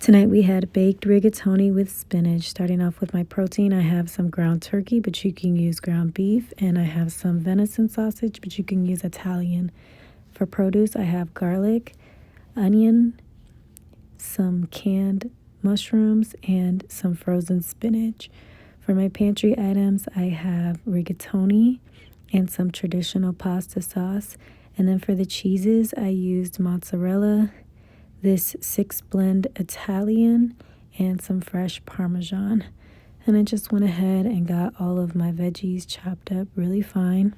Tonight we had baked rigatoni with spinach. Starting off with my protein, I have some ground turkey, but you can use ground beef, and I have some venison sausage, but you can use Italian. For produce, I have garlic, onion, some canned mushrooms, and some frozen spinach. For my pantry items, I have rigatoni and some traditional pasta sauce. And then for the cheeses, I used mozzarella, this 6-blend Italian, and some fresh Parmesan. And I just went ahead and got all of my veggies chopped up really fine.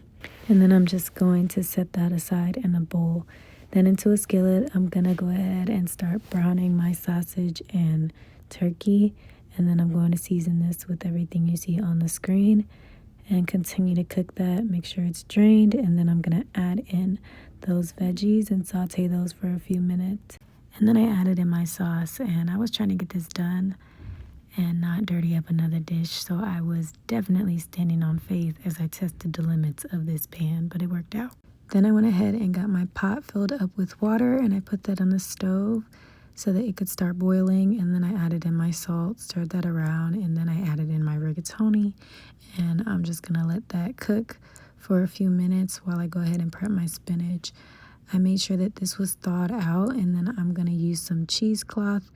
And then I'm just going to set that aside in a bowl. Then into a skillet, I'm going to go ahead and start browning my sausage and turkey. And then I'm going to season this with everything you see on the screen and continue to cook that. Make sure it's drained. And then I'm going to add in those veggies and saute those for a few minutes. And then I added in my sauce, and I was trying to get this done and not dirty up another dish. So I was definitely standing on faith as I tested the limits of this pan, but it worked out. Then I went ahead and got my pot filled up with water, and I put that on the stove so that it could start boiling. And then I added in my salt, stirred that around, and then I added in my rigatoni. And I'm just gonna let that cook for a few minutes while I go ahead and prep my spinach. I made sure that this was thawed out, and then I'm going to use some cheesecloth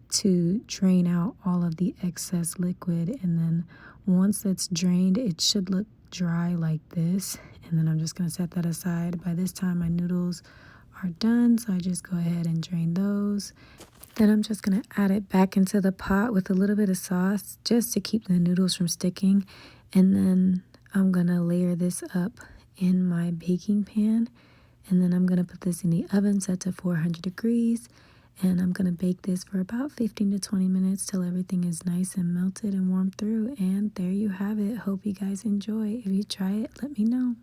to drain out all of the excess liquid. And then once that's drained, it should look dry like this. And then I'm just going to set that aside. By this time, my noodles are done, so I just go ahead and drain those. Then I'm just going to add it back into the pot with a little bit of sauce just to keep the noodles from sticking. And then I'm going to layer this up in my baking pan. And then I'm going to put this in the oven set to 400 degrees. And I'm going to bake this for about 15 to 20 minutes till everything is nice and melted and warmed through. And there you have it. Hope you guys enjoy. If you try it, let me know.